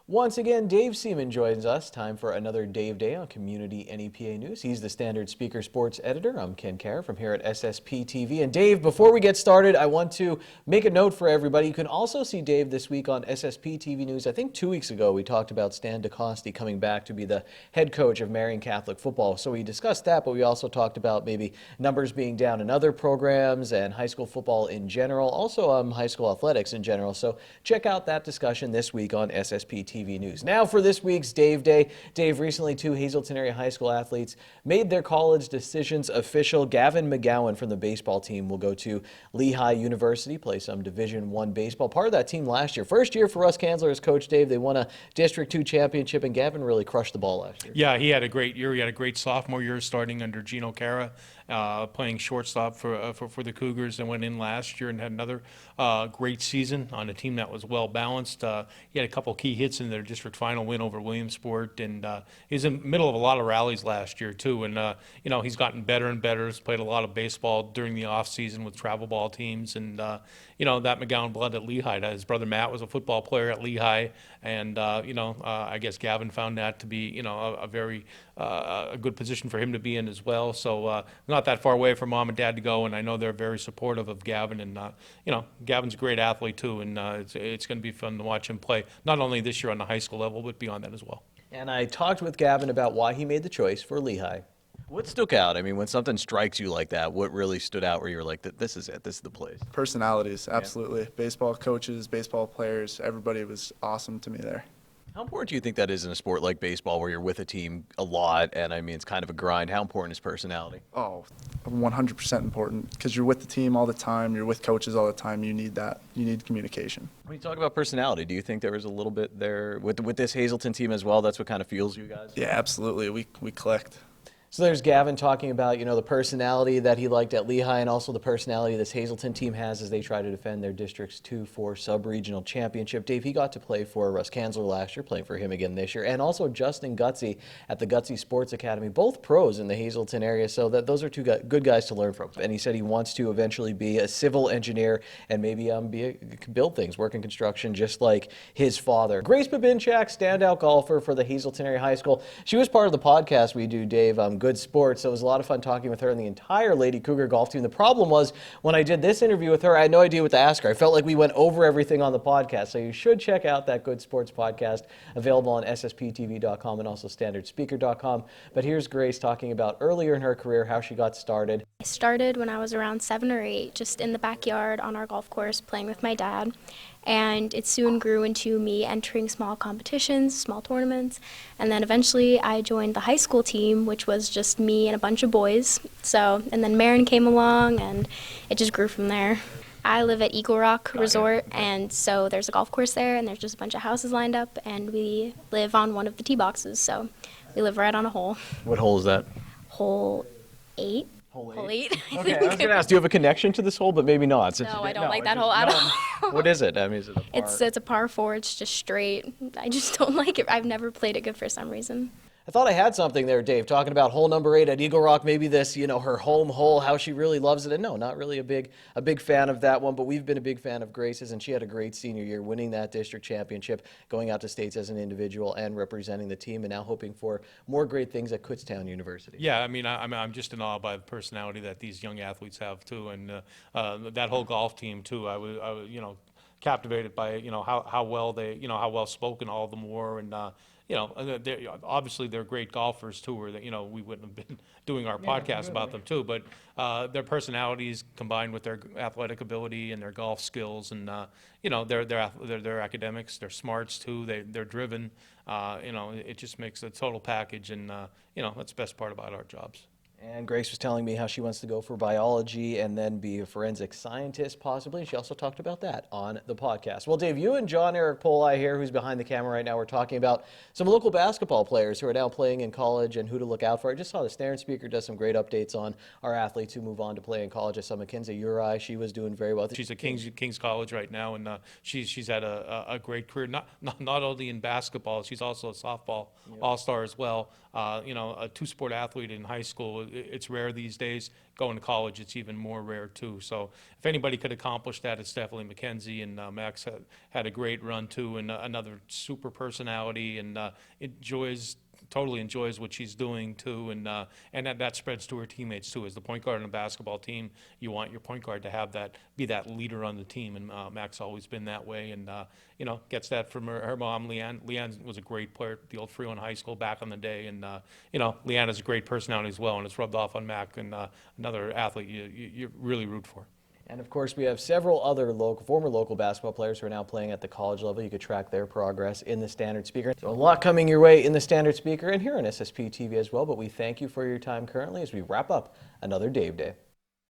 Once again, Dave Seaman joins us. Time for another Dave Day on Community NEPA News. He's the Standard Speaker Sports Editor. I'm Ken Kara from here at SSP TV. And Dave, before we get started, I want to make a note for everybody. You can also see Dave this week on SSP TV News. I think 2 weeks ago we talked about Stan DeCoste coming back to be the head coach of Marion Catholic football. So we discussed that, but we also talked about maybe numbers being down in other programs and high school football in general, also high school athletics in general. So check out that discussion this week on SSP TV News. Now for this week's Dave Day. Dave, recently 2 Hazleton area high school athletes made their college decisions official. Gavin McGowan from the baseball team will go to Lehigh University, play some Division I baseball. Part of that team last year. First year for Russ Kanzler as coach, Dave. They won a District 2 championship, and Gavin really crushed the ball last year. Yeah, he had a great year. He had a great sophomore year starting under Gino Cara, playing shortstop for the Cougars, and went in last year and had another great season on a team that was well balanced. He had a couple key hits in their district final win over Williamsport, and he was in the middle of a lot of rallies last year too. And he's gotten better and better. He's played a lot of baseball during the off season with travel ball teams, and that McGowan blood at Lehigh. His brother Matt was a football player at Lehigh, and I guess Gavin found that to be a very a good position for him to be in as well. So not that far away for mom and dad to go, and I know they're very supportive of Gavin. And Gavin's a great athlete too, and it's going to be fun to watch him play, not only this year on the high school level, but beyond that as well. And I talked with Gavin about why he made the choice for Lehigh. What stuck out? I mean, when something strikes you like that, what really stood out where you're like, this is it, this is the place? Personalities, absolutely. Yeah. Baseball coaches, baseball players, everybody was awesome to me there. How important do you think that is in a sport like baseball where you're with a team a lot and, I mean, it's kind of a grind? How important is personality? Oh, 100% important, because you're with the team all the time, you're with coaches all the time, you need that. You need communication. When you talk about personality, do you think there was a little bit there with this Hazleton team as well? That's what kind of fuels you guys? Yeah, absolutely. We clicked. So there's Gavin talking about, the personality that he liked at Lehigh, and also the personality this Hazleton team has as they try to defend their District's 2-4 sub-regional championship. Dave, he got to play for Russ Kanzler last year, playing for him again this year, and also Justin Gutsy at the Gutsy Sports Academy, both pros in the Hazleton area, so that those are two good guys to learn from. And he said he wants to eventually be a civil engineer and maybe build things, work in construction, just like his father. Grace Babinchak, standout golfer for the Hazleton area high school. She was part of the podcast we do, Dave, Good Sports. So it was a lot of fun talking with her and the entire Lady Cougar golf team. The problem was when I did this interview with her, I had no idea what to ask her. I felt like we went over everything on the podcast. So you should check out that Good Sports podcast, available on ssptv.com and also standardspeaker.com. But here's Grace talking about earlier in her career, how she got started. I started when I was around 7 or 8, just in the backyard on our golf course playing with my dad. And it soon grew into me entering small competitions, small tournaments, and then eventually I joined the high school team, which was just me and a bunch of boys. And then Marion came along, and it just grew from there. I live at Eagle Rock Resort, and so there's a golf course there, and there's just a bunch of houses lined up, and we live on one of the tee boxes, so we live right on a hole. What hole is that? Hole 8. Hole 8. Okay, I was going to ask, do you have a connection to this hole? But maybe not. No, I don't like that hole at all. What is it? I mean, is it a par? It's a par 4. It's just straight. I just don't like it. I've never played it good for some reason. I thought I had something there, Dave, talking about hole number 8 at Eagle Rock, maybe this, her home hole, how she really loves it. And no, not really a big fan of that one, but we've been a big fan of Grace's, and she had a great senior year, winning that district championship, going out to states as an individual and representing the team, and now hoping for more great things at Kutztown University. Yeah, I mean, I'm just in awe by the personality that these young athletes have too, and that whole golf team too. I was captivated by how well spoken all of them were, and obviously they're great golfers too, or that we wouldn't have been doing our podcast about them too. But their personalities combined with their athletic ability and their golf skills, and their academics, their smarts too. They're driven. It just makes a total package, and that's the best part about our jobs. And Grace was telling me how she wants to go for biology and then be a forensic scientist, possibly. She also talked about that on the podcast. Well, Dave, you and John Eric Poli here, who's behind the camera right now, we're talking about some local basketball players who are now playing in college and who to look out for. I just saw the Standard Speaker does some great updates on our athletes who move on to play in college. I saw Mackenzie Uri. She was doing very well. She's at King's College right now, and she's had a great career, not only in basketball, she's also a softball all-star as well. A two-sport athlete in high school it's rare these days. Going to college, it's even more rare too. So if anybody could accomplish that, it's definitely Mackenzie, and Max had a great run too, and another super personality, and totally enjoys what she's doing too, and that spreads to her teammates too. As the point guard on a basketball team, you want your point guard to have be that leader on the team, and Mac's always been that way, and gets that from her mom, Leanne. Leanne was a great player at the old Freeland High School back in the day, and Leanne has a great personality as well, and it's rubbed off on Mac, and another athlete you really root for. And of course, we have several other former local basketball players who are now playing at the college level. You could track their progress in the Standard Speaker. So a lot coming your way in the Standard Speaker and here on SSP TV as well. But we thank you for your time currently as we wrap up another Dave Day.